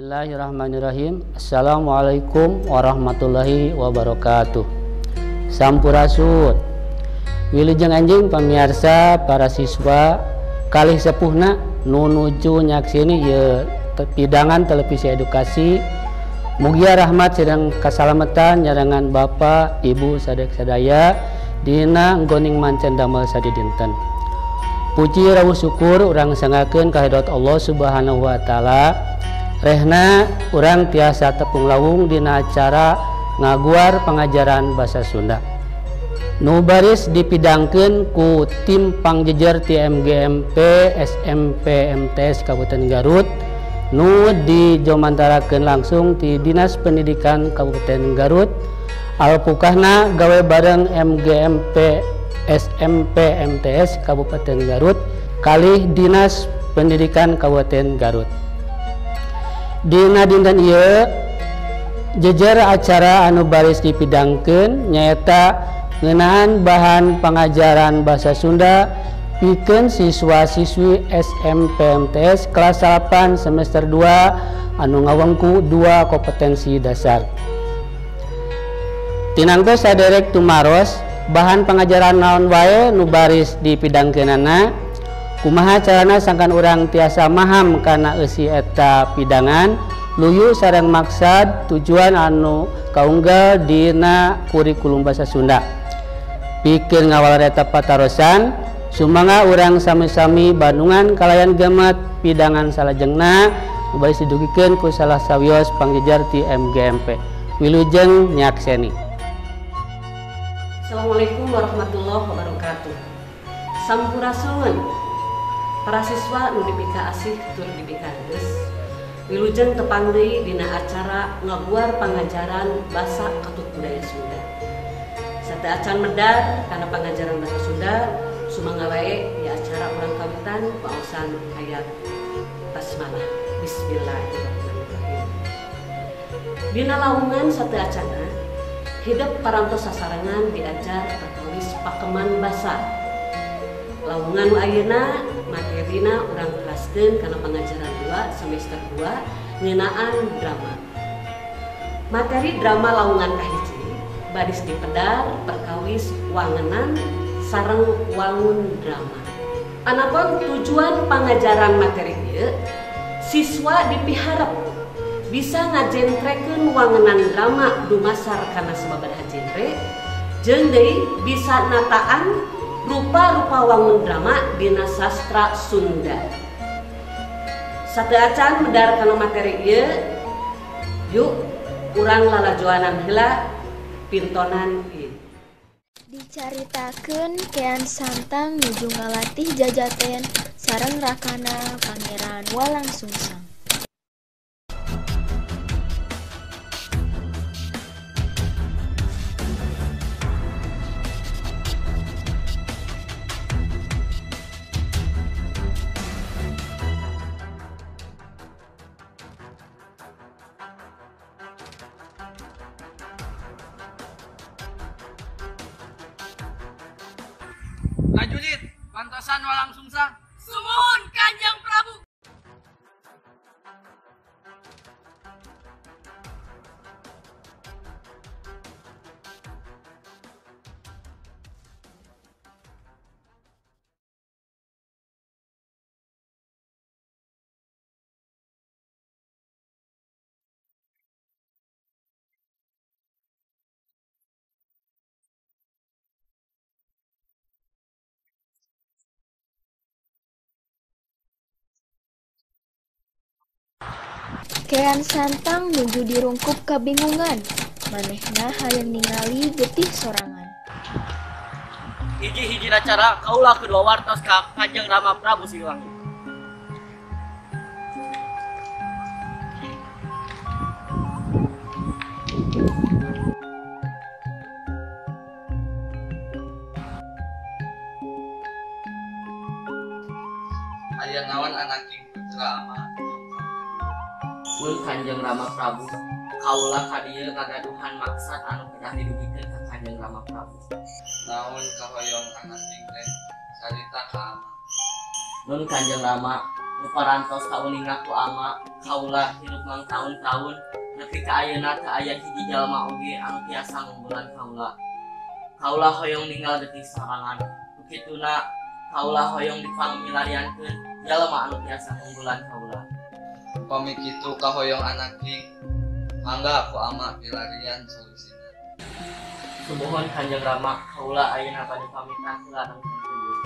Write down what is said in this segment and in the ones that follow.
Bismillahirrahmanirrahim. Assalamualaikum warahmatullahi wabarakatuh. Sampurasun. Wilujeng anjing pamiarsa para siswa kalih sepuhna nuju nyaksini ye pidangan televisi edukasi. Mugia rahmat sedang kasalamatan nyarangan Bapak Ibu sadek sadaya dina nggoning mancen damel sadi dinten. Puji rawuh syukur urang sangakeun ka hadrat Allah Subhanahu wa taala. Rehna urang tiasa tepung lawung dina acara ngaguar pengajaran bahasa Sunda. Nu baris dipidangkeun ku tim pangjejer ti MGMP SMP MTS Kabupaten Garut nu dijomantarakeun langsung ti Dinas Pendidikan Kabupaten Garut. Alpukahna gawe bareng MGMP SMP MTS Kabupaten Garut kalih Dinas Pendidikan Kabupaten Garut. Dina dinten ieu jejer acara anu baris dipidangkeun nyaeta ngeunaan bahan pengajaran bahasa Sunda pikeun siswa-siswi SMP MTS kelas 8 semester 2 anu ngawengku 2 kompetensi dasar. Tinangtos saderek tumaros bahan pengajaran naon wae nu baris dipidangkeunana. Kumaha carana sangkan urang tiasa maham kana eusi eta pidangan luyu sareng maksad tujuan anu kaunggal dina kurikulum bahasa Sunda. Pikir ngawal eta patarosan sumangga urang sami-sami Bandungan kalayan gemet pidangan salajengna nu baris didugikeun ku salah sawios pangjejer ti MGMP. Wilujeng nyakseni. Assalamualaikum warahmatullahi wabarakatuh. Sampurasun. Para siswa nu dipika asih tur dipika geus wilujeng tepang deui dina acara ngaguar pangajaran basa Katut Budaya Sunda. Satea acan medar kana pangajaran basa Sunda sumangga wae di acara urang kawitan paosan ayat basmalah. Bismillahirrahmanirrahim. Dina lawungan satea acana hidup parantos sasarengan diajar perkawis pakeman basa. Lawungan ayeuna materina urang kelaskeun kana pengajaran 2 semester 2 ngeunaan drama. Materi drama lawungan kahiji baris dipedar perkawis wangenan sareng wangun drama. Anapun tujuan pengajaran materi ieu siswa dipiharep bisa ngajentrekeun wangenan drama dumasar kana sababaraha genre jeung deui bisa nataan rupa-rupa wangun drama dina sastra Sunda. Satea acan medar kana materi ieu yuk urang lalajoanan heula pintonan ieu. Dicaritakeun Kean Santang nuju ngalatih jajaten sareng rakana Pangeran Walang Sungsang. Prajurit, pantasan Walang Sungsang. Sumuhun Kanjeng Prabu. Kean Santang nuju dirungkup kabingungan. Manehna hayang ningali getih sorangan. Hiji-hiji acara kaulah kedua wartos ka Kanjeng Rama Prabu Siliwangi. Aya naon anak king putra ama. Mun Kanjeng Rama Prabu kaulah ka dieu ngagaduhan maksad anu kedah didugikeun ka Kanjeng Rama Prabu. Naon kahoyong anak king teh carita ka ama. Nun Kanjeng Rama parantos kauninga ku ama kaula hirup mang tahun-tahun nepi ka ayeuna teu aya hiji jalma oge anu tiasa ngunggulan kaula. Kaula hoyong ninggal detik sarangan. Bekituna kaula hoyong dipamilariankeun jalma anu tiasa ngunggulan kaula. Upami kitu kahoyong anaki mangga aku ama pilarian solusina. Sumuhun Kanjeng Rama kaula ayeuna bade pamitan heula nang sampeuyeun.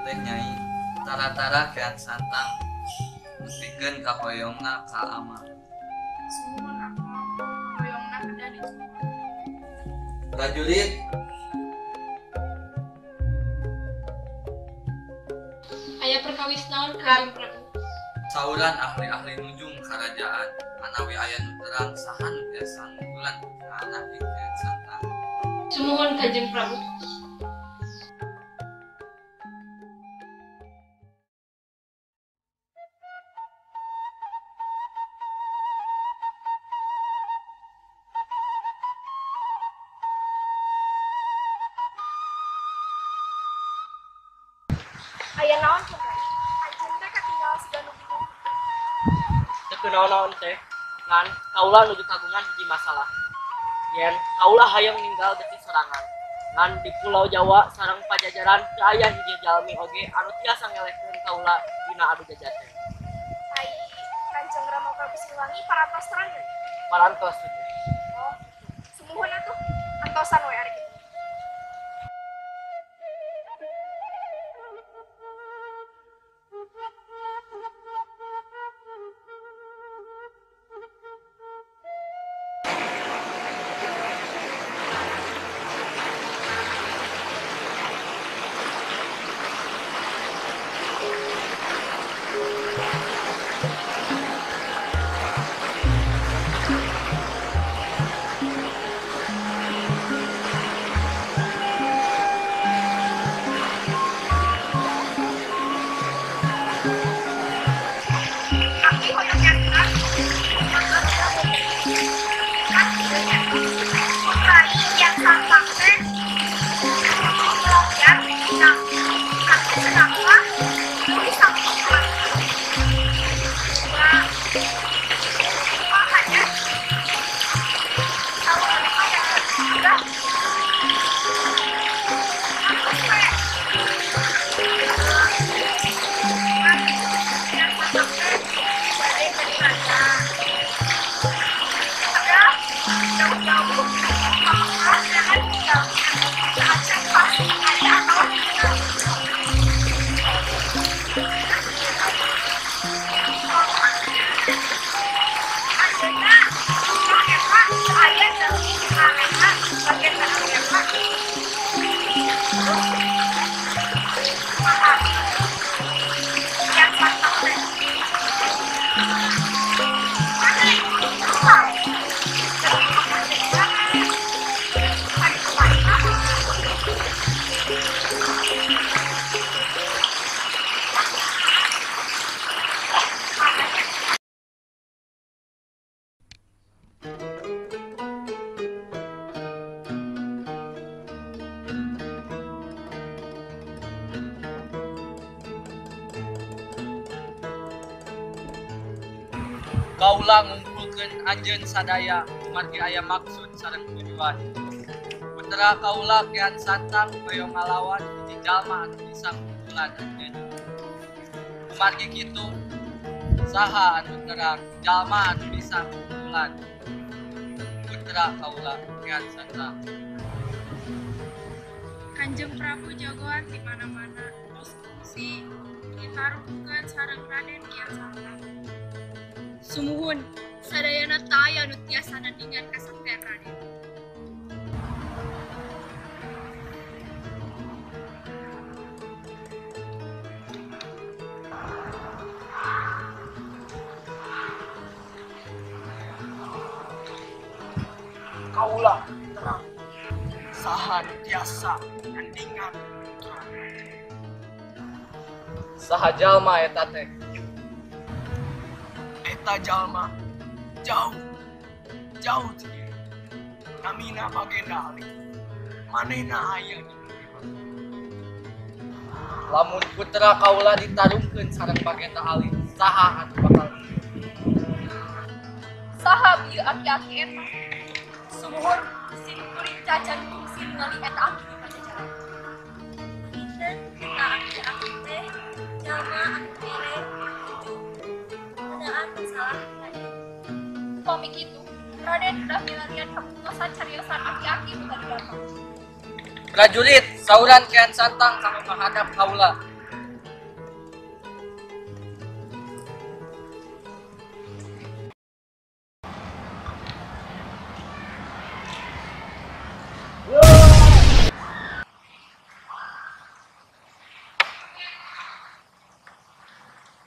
Teh Nyai, tara-tara Kian Santang nepikeun kahoyongna ka ama. Sumuhun aku hoyongna kedah dicuma. Prajurit, Aya perkawis naon Kanjeng Prabu? sauran ahli-ahli nujung kerajaan manawi aya nu terang saha nu biasa ngunggulan ka anak Kian Santang. Sumuhun Kanjeng Prabu. Aya naon Rai? Anjeun teh katinggal sigana bingung. Teu kunaon-naon teh ngan kaula nuju kagungan hiji masalah. Yen kaula hayang ninggal detik serangan. Ngan di Pulau Jawa sareng Pajajaran teu aya hiji jalmi oge anu tiasa ngelehkeun kaula dina adu jajah teh. Ai Kanjeng Rama Prabu Siliwangi parantos terang deui. Parantos teh. Oh, sumuhun atuh. Antosan we ari kitu. Kaula ngumpulkeun anjeun sadaya margi aya maksud sareng tujuan. Putra kaula Kian Santang hoyong ngalawan hiji jalma anu bisa ngunggulan anjeun. Margi kitu saha anu terang jalma anu bisa ngunggulan putra kaula Kian Santang. Kanjeng Prabu jagoan di mana-mana terus fungsi ditaruhkeun sareng Raden Kian Santang. Sumuhun sadayana teu aya nu tiasa nandingan kasaktian Raden. Kaula terang saha nu tiasa nandingan putra. Saha jalma eta teh? Eta jalma jauh ti dieu. Namina Bagenda Ali. Manehna aya di dieu. Lamun putra kaula ditarungkeun sareng Bagenda Ali, saha anu bakal Saha bieu aki-aki eta? Sumuhun sin kuring jajan fungsi ngali eta aki di pajajaran. Pinten kita aki-aki teh jalma anu mere atuju. Beunaan salah Raden. Upami kitu, Raden udah milarian kaputusan cariosan aki-aki nu bari datang. prajurit sauran Kian Santang kami menghadap kaula.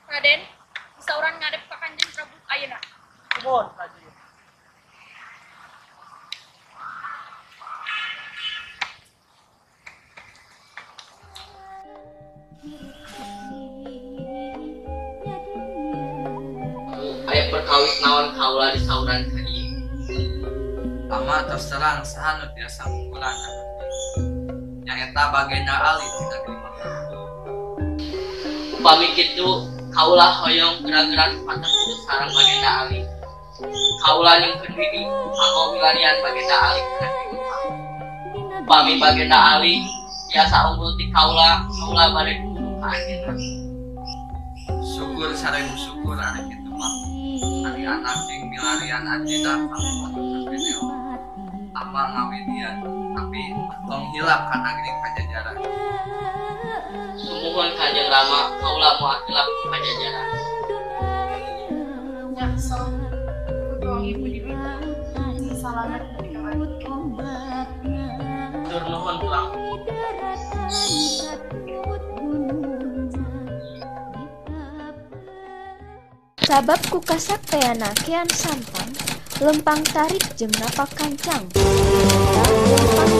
Raden, sauran ngadep ka Kanjeng Prabu ayeuna. Mohon prajurit. Aya perkawis naon kaula di sauran ka ieu. Ama terserang saha nu tiasa unggulan nyaeta Bagenda Ali di negeri Mekah. Upami kitu kaula hoyong gerak-gerak patertu sareng Bagenda Ali. Kaula nyungkeun widi kanggo milarian Bagenda Ali ka negeri Mekah. Upami Bagenda Ali tiasa unggul ti kaula bade kudu ka ayeuna. Syukur sareng syukur ari kitu mah. Ari anak jeung milarian anjeunna kanggo terkenal. Ama ngawidian tapi tong hilap ka negeri Pajajaran. Sumuhun Kanjeng Rama kaula moal hilap ka Pajajaran. Nyakso, kudu ibu di pintu. Salamet dari kamar. Tur nuhun pulang. Sabab ku kasaktiana Kian Santang lempang tarik jeung napak kancang. Lempang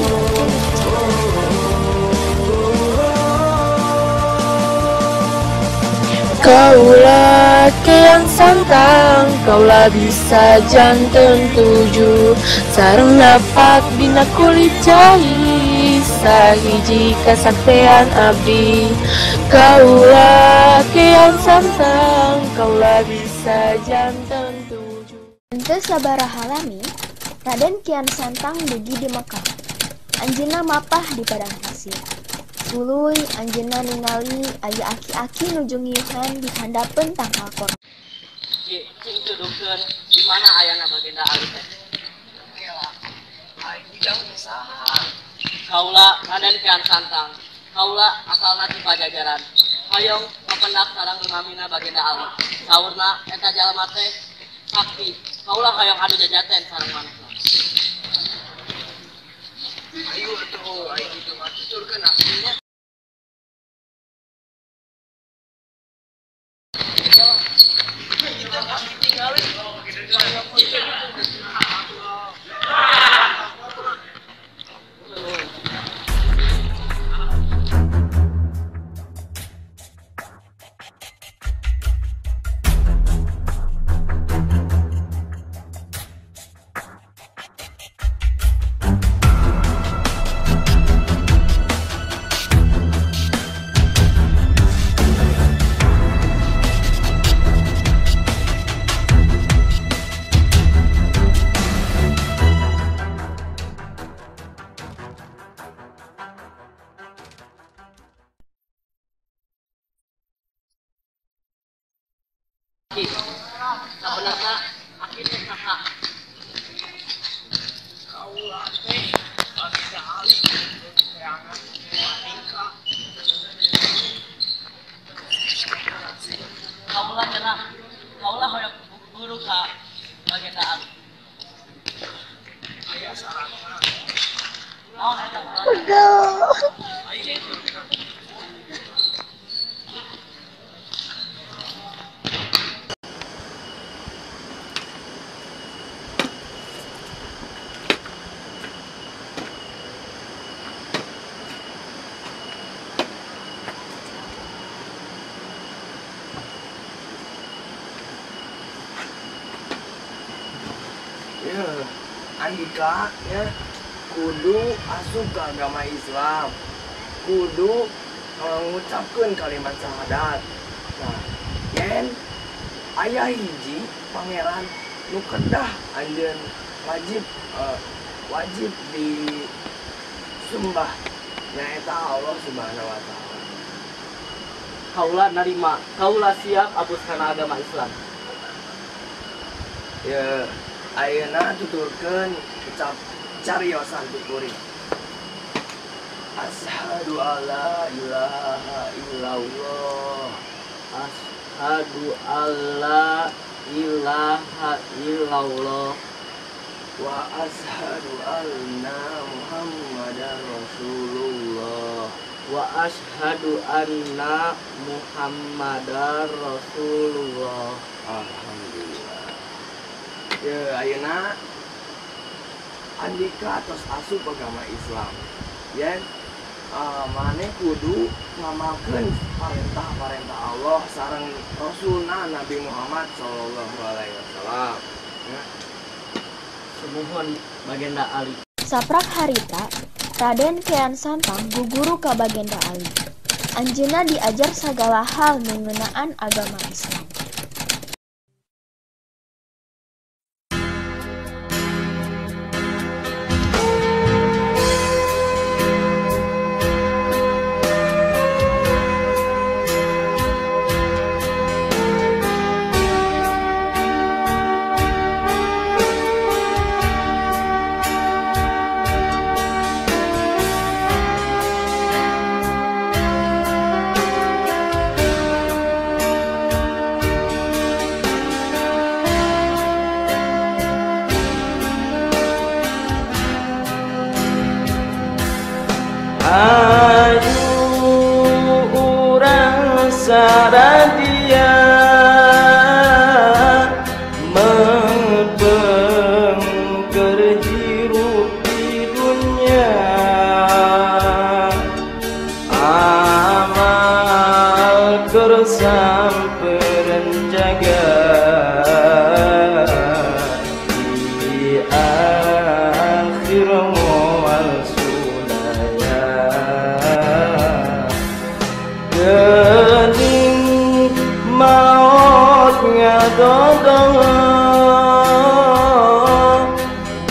Kaulah Kian Santang, kaulah bisa janten tuju sareng napak dina kulit jahi sahiji kasaktian abdi. Kaulah Kian Santang, kaulah bisa janten tuju. Henteu sabaraha lami, Raden Kian Santang dugi di Mekah. Anjeunna mapah di padang pasir. Tuluy anjeunna ningali aya aki-aki nuju ngiuhan di handapeun tangkal kor. Ki, cing dudukeun di mana ayana Bagenda Ali teh? Kela, aing bidang usaha. Kaula Raden Kian Santang. Kaula asalna ti Pajajaran. Hoyong kapendak sareng imamina Bagenda Ali. Saurna eta jalma teh sakti. Kaula hoyong adu jajaten sareng manehna. Ayo atuh, aing itu mah tuturkeun aslinya. Kita pasti tinggalin. Ki, sabenerna aki teh saha? Kaulah teh Bagenda Ali keangan tingkah. Kaula hoyong guru ka Bagenda Ali. Aya sarana. Naon eta? Aing ya, Andika ya kudu asup ke agama Islam, kudu ngucapkeun kalimat syahadat. Nah, yen aya hiji pangeran nu kedah anjeun wajib disembah nyaeta Allah Subhanahu wa taala. Kaula narima, kaula siap apus kana agama Islam. Ya, ayeuna tuturkeun ucap cariosan ti kuring. Asyhadu alla ilaha illallah. Asyhadu alla ilaha illallah. Wa asyhadu anna Muhammadar Rasulullah. Wa asyhadu anna Muhammadar Rasulullah. Alhamdulillah. Ya, ayeuna andika tos asup agama Islam. Yen maneh kudu ngamalkeun parentah-parentah Allah sareng Rasulna Nabi Muhammad sallallahu alaihi wasallam. Ya. Sumuhun Bagenda Ali. Saprak harita, Raden Kian Santang guguru ka Bagenda Ali. Anjeunna diajar sagala hal ngeunaan agama Islam. Ayu urang saradia mempeng kerhirup di dunia, amal kersampeun jaga di akhir moal gening maut ngadodong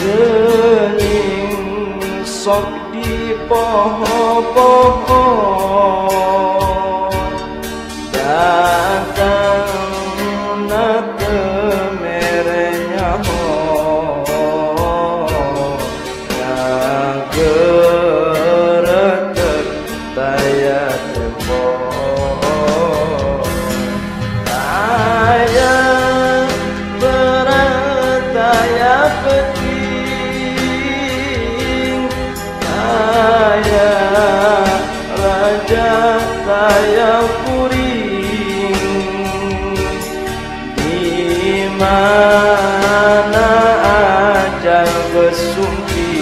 gening sok di pohon datang na temerenya ho ngageretek taya tempo saya kuring di mana ajal bersumpi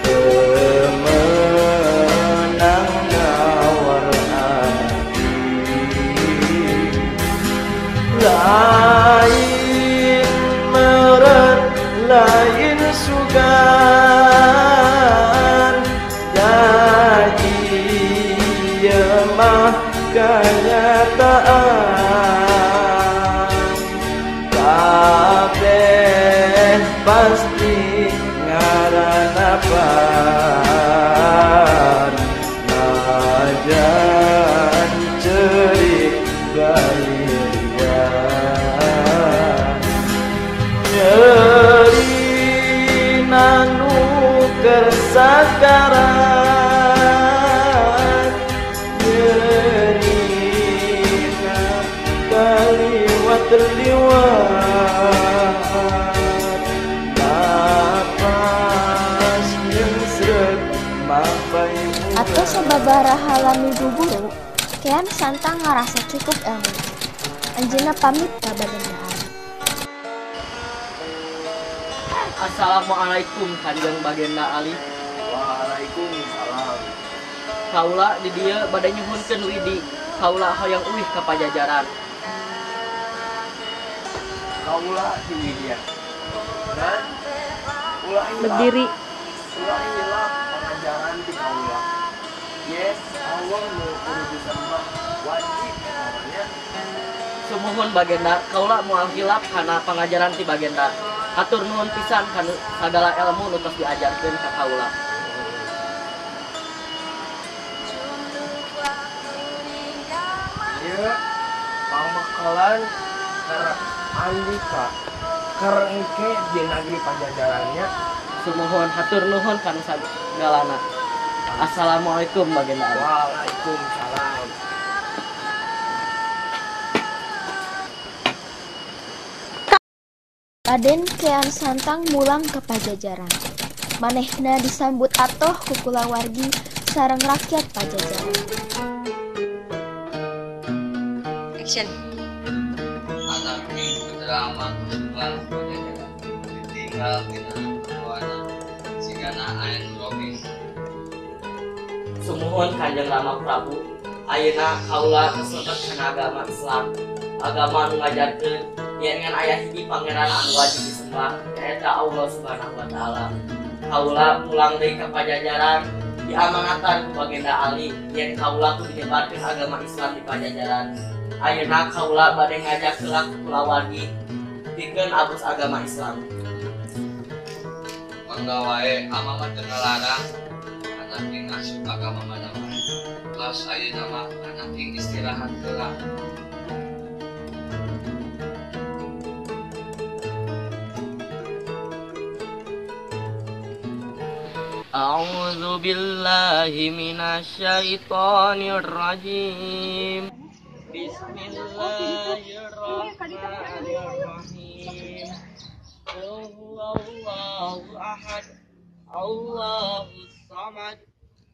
pemenang nawar hati lain meret lain sugan mah kenyataan kabeh pasti ngaranapan najan cerik galirian nyeri nanu kersakaran terliwat napas yang seret mampai Atau sababaraha lami guguru Kian Santang ngarasa cukup ilmu. Anjeunna pamit ka Bagenda Ali. Assalamualaikum Kanjeng Bagenda Ali. Waalaikumsalam. Kaula di dieu bade nyuhunkeun widi. Kaula hoyong uih ka Pajajaran. Kaula di Widya. Dan ulah berdiri. Ulah hilap pengajaran di kaula. Yes, Allah nu kudu disembah wajib namanya. Sumuhun Bagenda, kaula moal hilap kana pangajaran ti Bagenda. Hatur nuhun pisan kana sagala ilmu nu tos diajarkeun ka kaula. Ieu pamakalan keur Andika keur engke di negeri Pajajarannya. Sumuhun hatur nuhun kana sagalana. Assalamualaikum Bagenda. Waalaikumsalam. Raden Kian Santang mulang ke Pajajaran. Manehna disambut atoh ku kulawargi sareng rakyat Pajajaran. Action. Anaknya putra amat tumbang Pajajaran. Ditinggal dina kawana sigana aen robi. Sumuhun Kanjeng Rama Prabu, ayeuna kaula keslebet kana agama Islam. Agama nu ngajarkeun yen ngan aya hiji pangeran anu wajib disembah, nyaeta Allah Subhanahu wa taala. Kaula pulang deui ka Pajajaran diamanatan ku Bagenda Ali yen kaula kudu nyebarkeun agama Islam di Pajajaran. Ayeuna kaula bade ngajak heula ku kulawargi pikeun abus agama Islam. Mangga wae ama mah teu ngalarang anak ing asup agama mana wae. Laos ayeuna mah anak ing istirahat heula. A'udzu billahi minasyaitonir rajim. Bismillahirrahmanirrahim. Allahu ahad. Allahus samad.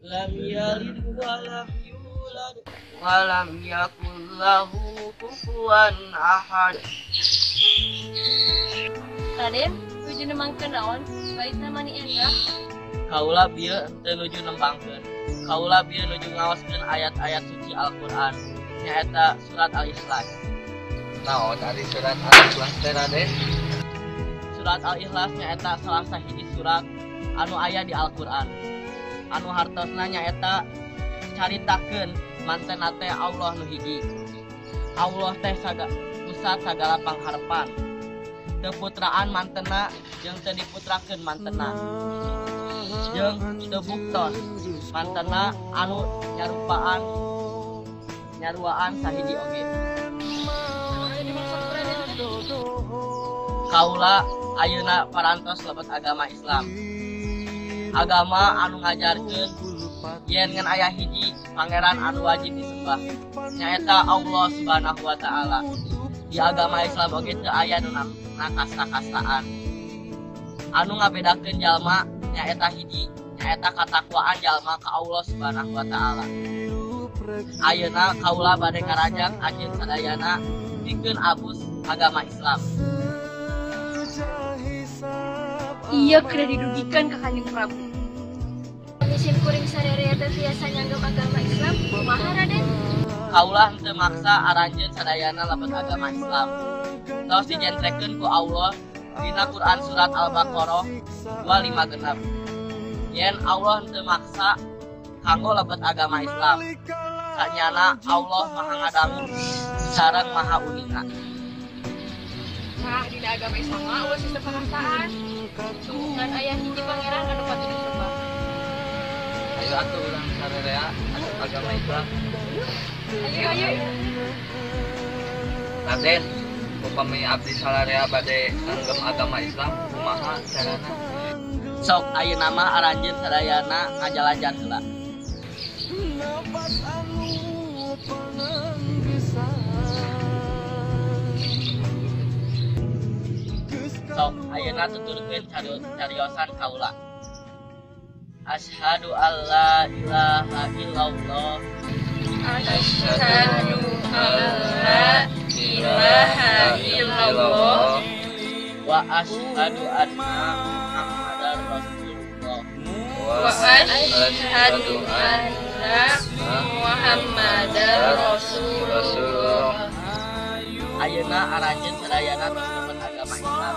Lam yalid wa lam yulad wa lam yakul lahu kufuwan ahad. Raden, tujuh nemangkeun naon? Baitna mani endah. Kaula bieu teu nuju nembangkeun. Kaula bieu nuju ngaoskeun ayat-ayat suci Al-Qur'an. Nyaeta surat Al-Ikhlas. Naon ari surat Al-Ikhlas teh Raden? Surat Al-Ikhlas nyaeta salah sahiji surat anu aya di Al-Qur'an. Anu hartosna nyaeta caritakeun mantena teh Allah nu hiji. Allah teh pusat sagala pangharepan. Teu putraan mantena jeung teu diputrakeun mantena. Jeung teu buktos mantena anu nyaruaan sahiji oge. Kaula ayeuna parantos lebet agama Islam. Agama anu ngajarkeun yen ngan aya hiji pangeran anu wajib disembah, nyaeta Allah Subhanahu wa taala. Di agama Islam oge teu aya nu namina kasta-kastaan. Anu ngabedakeun jalma nyaeta hiji, nyaeta katakwaan jalma ka Allah Subhanahu wa taala. Ayeuna kaula bade ngarajak anjeun sadayana pikeun abus agama Islam. Iya kena didugikan ke Kanjeng Prabu. Musim kuring sadaya teh biasa nganggep agama Islam, kumaha Raden? Kaula henteu maksa aranjeun sadayana lebet agama Islam. Tos dijentrekeun ku Allah dina Quran surat Al-Baqarah 256. Yen Allah henteu maksa kanggo lebet agama Islam. Sanyana Allah Maha ngadangu sareng Maha unina. Nah, di agama Islam mah eueuh sistem pakarsaan. Sumuhun aya hiji pangeran anu patut disembah. Ayo atuh urang sarerea asup agama Islam. Ayo. Raden, upami abdi salarea bade nanggem agama Islam, kumaha carana? Sok ayeuna mah aranjeun sadayana ngajalajan heula. Sok ayeuna tuturkeun cariosan kaula. Asyhadu alla ilaha illallah. Asyhadu alla ilaha illallah Wa asyhadu anna Muhammadar Rasulullah. wa asyhadu anna Muhammadar Rasulullah. Ayeuna aranjeun sadayana tos lebet agama Islam.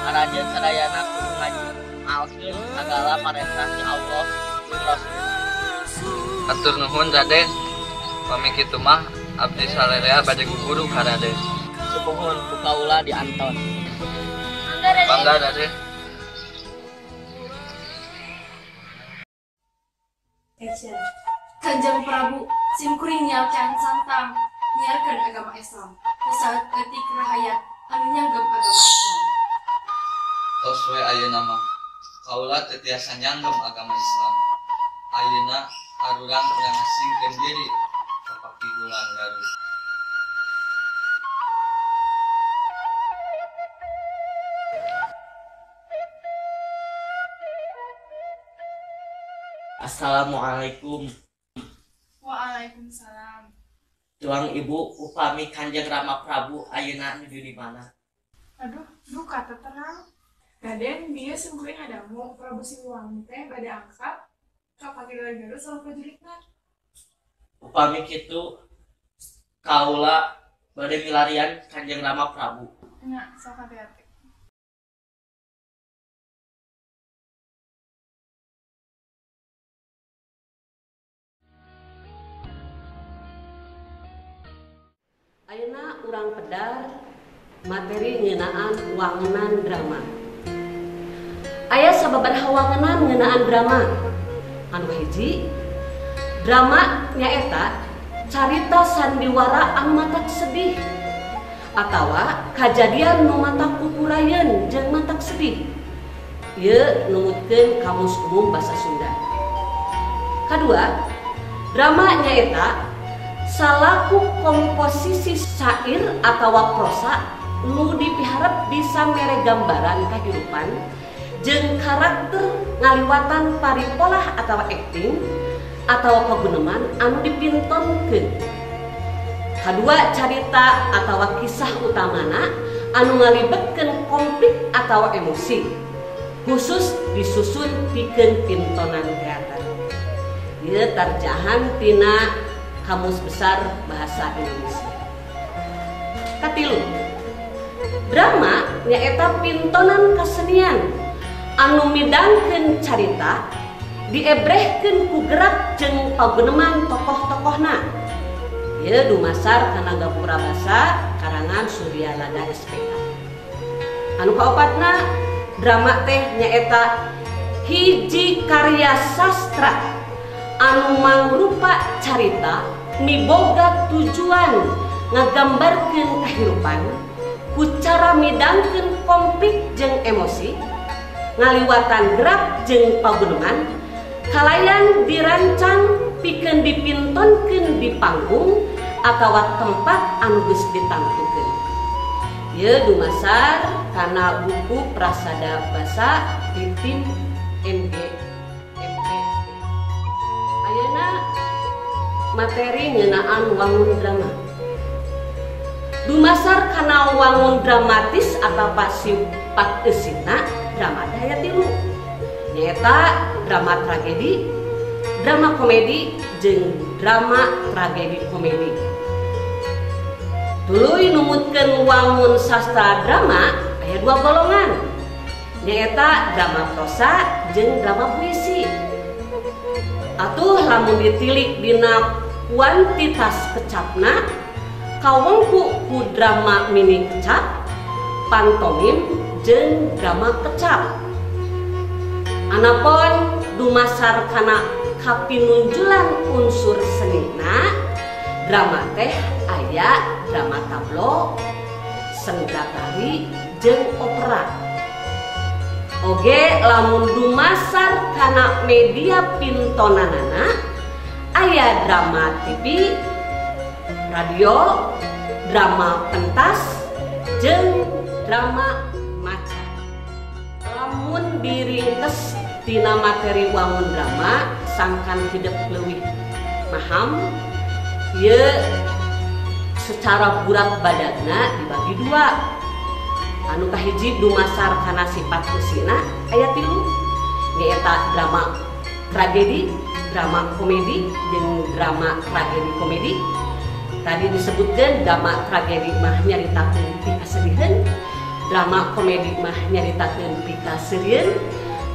Aranjeun sadayana kudu ngajieun sagala parentah ti Allah jeung Rasul. Atur nuhun Raden. Pami kitu mah abdi salelea bade guguru ka Raden. Supohon ku kaula dianton. Bangga Raden. Kanjeng Prabu, simkuring Kian Santang nyiarkeun agama Islam. Usaha etik rahayat anu nyanggem agama Islam. Tos we ayeuna mah kaula teu tiasa nyanggem agama Islam. Ayeuna arurang urang ngasingkeun diri ka Pakigulan Garut. Assalamualaikum. Waalaikumsalam. Tuang Ibu, upami Kanjeng Rama Prabu ayeuna nuju di mana? Aduh, duka teu tenang. Raden, bieu simkuring hadamu Prabu Siliwangi teh bade angkat ka Pakigulan Garut salah prajuritna. Upami kitu kaula bade milarian Kanjeng Rama Prabu. Nya, sok hati-hati. Ayeuna urang pedar materi ngeunaan wangunan drama. Aya sababaraha wangunan ngeunaan drama. Anu hiji, drama nyaeta carita sandiwara anu matak sedih atawa kajadian nu matak pupurayeun jeung matak sedih. Ieu numutkeun Kamus Umum Basa Sunda. Kadua, drama nyaeta salaku komposisi syair atawa prosa nu dipiharep bisa mere gambaran kahirupan jeung karakter ngaliwatan paripolah atawa acting atawa paguneman anu dipintonkeun. Kadua, carita atawa kisah utamana anu ngalibetkeun konflik atawa emosi khusus disusun pikeun pintonan teater. Ieu tarjahan tina Kamus Besar Bahasa Indonesia. Katilu, drama nyaeta pintonan kasenian anu midangkeun carita diebrehkeun ku gerak jeung paguneman tokoh-tokohna. Ieu dumasar kana gapura basa karangan Surya Lada SPK. Anu kaopatna, drama teh nyaeta hiji karya sastra anu mangrupa carita miboga tujuan ngagambarkeun kahirupan ku cara midangkeun konflik jeung emosi ngaliwatan gerak jeung paguneman kalayan dirancang pikeun dipintonkeun di panggung atawa tempat anu geus ditangtukeun. Ieu dumasar kana buku Prasada Basa di tim MG. Ayeuna materi ngeunaan wangun drama. Dumasar kana wangun dramatis atawa sifat eusina drama daya tilu. Nyaeta drama tragedi, drama komedi, jeung drama tragedi komedi. Tuluy numutkeun wangun sastra drama aya dua golongan. Nyaeta drama prosa jeung drama puisi. Atuh lamun ditilik dina kuantitas kecapna kawengku ku drama mini kecap, pantomim jeung drama kecap. Anapun dumasar kana kapinunjulan unsur senina, drama teh aya drama tablo, senda tari jeung opera. Oge lamun dumasar kana media pintonanana aya drama TV, radio, drama pentas, jeung drama maca. Lamun diringkes tina materi wangun drama sangkan hidup leuwih paham, ieu secara burak badagna dibagi dua. Anu kahiji dumasar kana sifat eusina aya tilu, nyaeta drama tragedi, drama komedi, jeung drama tragedi komedi. Tadi disebutkeun drama tragedi mah nyaritakeun pi kasedihan, drama komedi mah nyaritakeun pi kaseureun,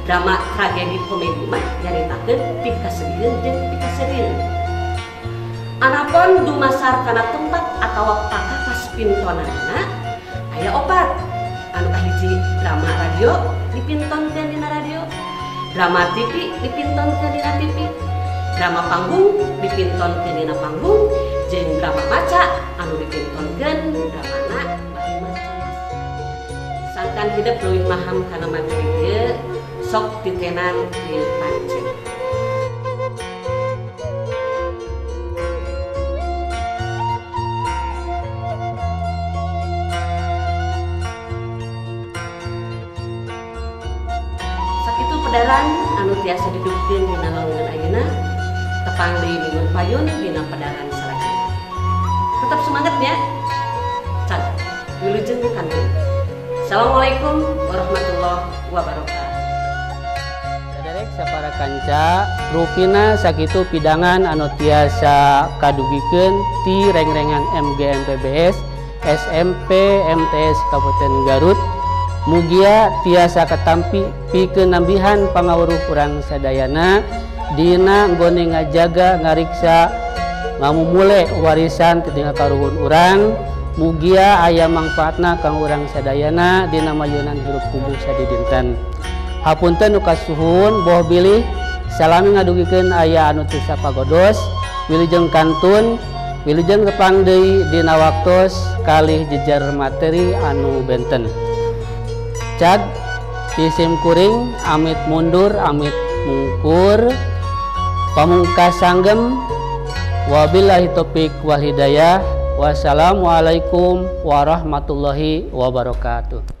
drama tragedi komedi mah nyaritakeun pikaseureun jeung pikaseureun. Anapun dumasar kana tempat atawa pakakas pintonanna aya opat. Anu kahiji drama radio dipintonkeun dina radio, drama TV dipintonkeun dina TV, drama panggung dipintonkeun dina panggung, jeung drama maca anu dipintonkeun dramana bagi maca. Sangkan hidup leuwih maham kana materi ieu sok ditenan di pancen. Pedaran anu tiasa didupkeun dina longgan ayeuna tepang deui minggu payun dina pedaran salajengna. Tetap semangat ya. Can wilujeng kantun. Assalamualaikum warahmatullahi wabarakatuh. Saderek sapara kanca rupina sakitu pidangan anu tiasa kadugikeun ti rengrengan MGMPBS SMP MTS Kabupaten Garut. Mugia tiasa ketampi pikeun nambihan pangawruh urang sadayana dina nggone ngajaga ngariksa ngamumule warisan tina karuhun urang. Mugia aya mangfaatna kang urang sadayana dina mayeunan hirup kubuh sadidinten. Hapunten nu kasuhun boh bilih salami ngadugikeun aya anu teu sapagodos wilujeng kantun wilujeng tepang deui dina waktos kalih jejer materi anu benten. Cad sisim kuring amit mundur amit mungkur pamungkas sanggem wabillahi taufik wal hidayah. Wassalamualaikum warahmatullahi wabarakatuh.